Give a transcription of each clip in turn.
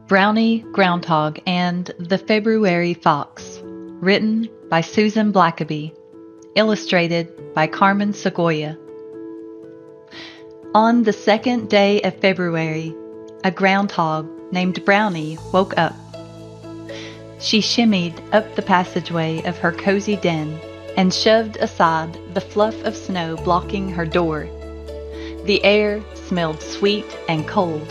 Brownie Groundhog and the February Fox, written by Susan Blackaby, illustrated by Carmen Segovia. On the second day of February, a groundhog named Brownie woke up. She shimmied up the passageway of her cozy den and shoved aside the fluff of snow blocking her door. The air smelled sweet and cold.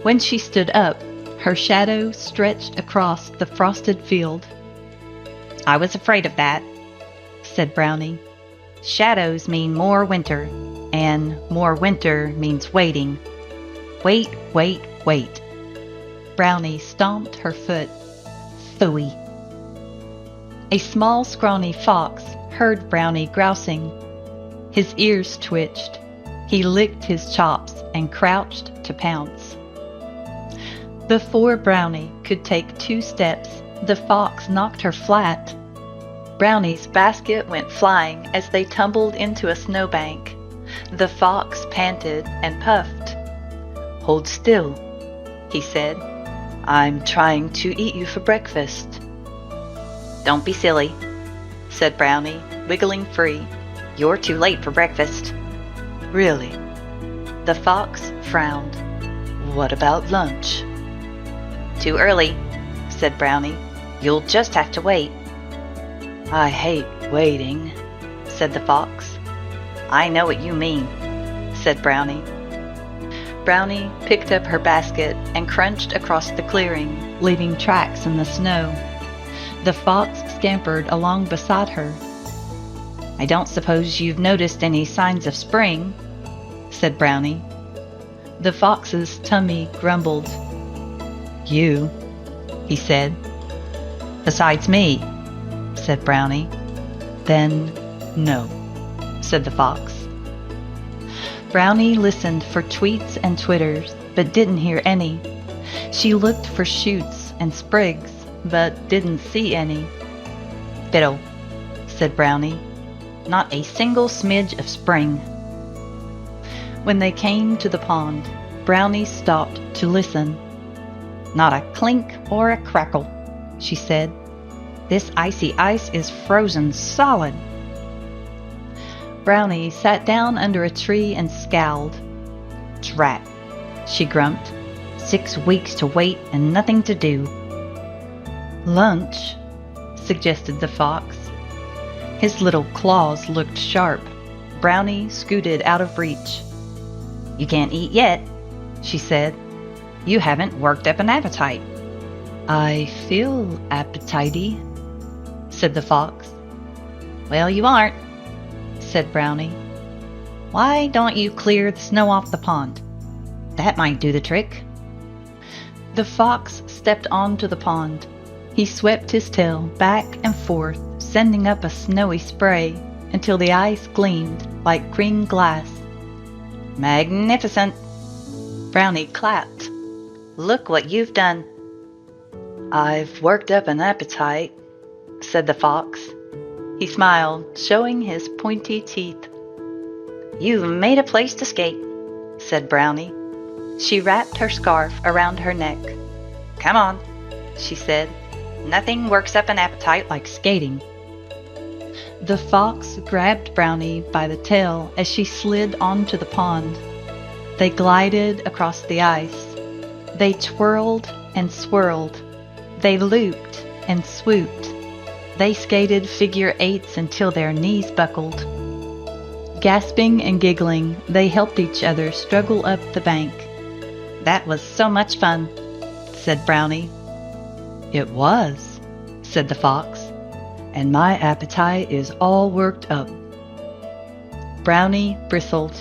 When she stood up, her shadow stretched across the frosted field. "I was afraid of that," said Brownie. "Shadows mean more winter, and more winter means waiting. Wait, wait, wait." Brownie stomped her foot. Phooey. A small, scrawny fox heard Brownie grousing. His ears twitched. He licked his chops and crouched to pounce. Before Brownie could take 2 steps, the fox knocked her flat. Brownie's basket went flying as they tumbled into a snowbank. The fox panted and puffed. "Hold still," he said. "I'm trying to eat you for breakfast." "Don't be silly," said Brownie, wiggling free. "You're too late for breakfast." "Really?" The fox frowned. "What about lunch?" "Too early," said Brownie. "You'll just have to wait." "I hate waiting," said the fox. "I know what you mean," said Brownie. Brownie picked up her basket and crunched across the clearing, leaving tracks in the snow. The fox scampered along beside her. "I don't suppose you've noticed any signs of spring," said Brownie. The fox's tummy grumbled. "You," he said. "Besides me," said Brownie. "Then no," said the fox. Brownie listened for tweets and twitters, but didn't hear any. She looked for shoots and sprigs, but didn't see any. "Fiddle," said Brownie. "Not a single smidge of spring." When they came to the pond, Brownie stopped to listen. "Not a clink or a crackle," she said. "This icy ice is frozen solid." Brownie sat down under a tree and scowled. "Drat," she grumped. 6 weeks to wait and nothing to do." "Lunch," suggested the fox. His little claws looked sharp. Brownie scooted out of reach. "You can't eat yet," she said. "You haven't worked up an appetite." "I feel appetitey," said the fox. "Well, you aren't," said Brownie. "Why don't you clear the snow off the pond? That might do the trick." The fox stepped onto the pond. He swept his tail back and forth, sending up a snowy spray until the ice gleamed like green glass. "Magnificent!" Brownie clapped. "Look what you've done." "I've worked up an appetite," said the fox. He smiled, showing his pointy teeth. "You've made a place to skate," said Brownie. She wrapped her scarf around her neck. "Come on," she said. "Nothing works up an appetite like skating." The fox grabbed Brownie by the tail as she slid onto the pond. They glided across the ice. They twirled and swirled. They looped and swooped. They skated figure 8s until their knees buckled. Gasping and giggling, they helped each other struggle up the bank. "That was so much fun," said Brownie. "It was," said the fox, "and my appetite is all worked up." Brownie bristled.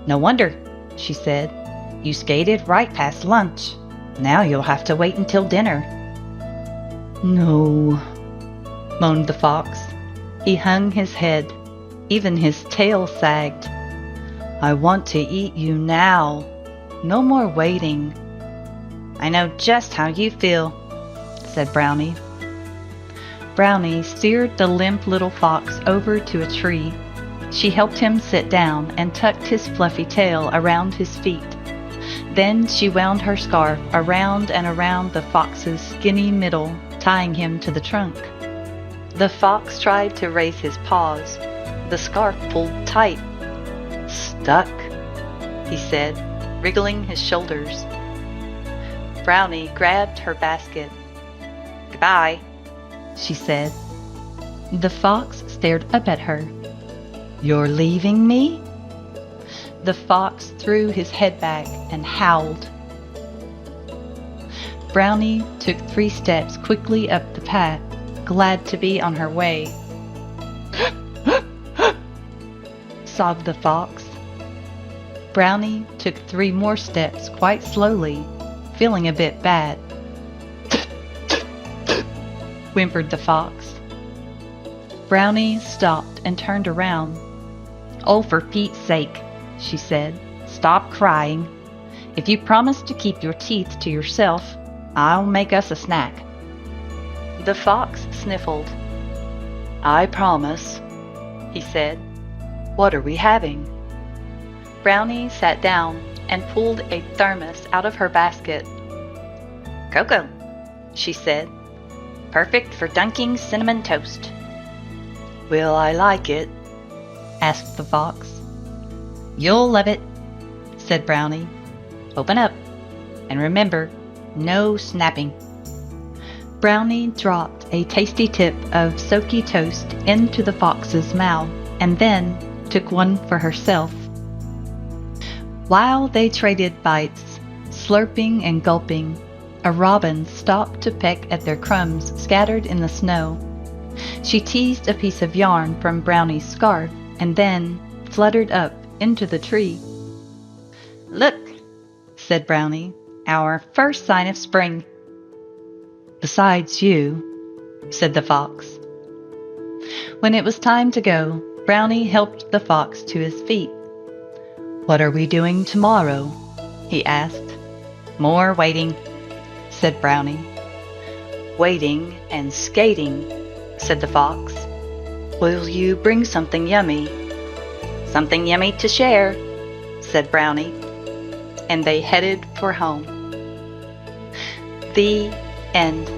"No wonder," she said. "You skated right past lunch. Now you'll have to wait until dinner." "No," moaned the fox. He hung his head. Even his tail sagged. "I want to eat you now. No more waiting." "I know just how you feel," said Brownie. Brownie steered the limp little fox over to a tree. She helped him sit down and tucked his fluffy tail around his feet. Then she wound her scarf around and around the fox's skinny middle, tying him to the trunk. The fox tried to raise his paws. The scarf pulled tight. "Stuck," he said, wriggling his shoulders. Brownie grabbed her basket. "Goodbye," she said. The fox stared up at her. "You're leaving me?" The fox threw his head back and howled. Brownie took 3 steps quickly up the path, glad to be on her way. Sobbed the fox. Brownie took 3 more steps quite slowly, feeling a bit bad. Whimpered the fox. Brownie stopped and turned around. "Oh, for Pete's sake," she said, "stop crying. If you promise to keep your teeth to yourself, I'll make us a snack." The fox sniffled. "I promise," he said. "What are we having?" Brownie sat down and pulled a thermos out of her basket. "Cocoa," she said. "Perfect for dunking cinnamon toast." "Will I like it?" asked the fox. "You'll love it," said Brownie. "Open up, and remember, no snapping." Brownie dropped a tasty tip of soaky toast into the fox's mouth and then took one for herself. While they traded bites, slurping and gulping, a robin stopped to peck at their crumbs scattered in the snow. She teased a piece of yarn from Brownie's scarf and then fluttered up into the tree. "Look," said Brownie, "our first sign of spring." "Besides you," said the fox. When it was time to go, Brownie helped the fox to his feet. "What are we doing tomorrow?" he asked. "More waiting," said Brownie. "Waiting and skating," said the fox. "Will you bring something yummy?" "Something yummy to share," said Brownie. And they headed for home. The end.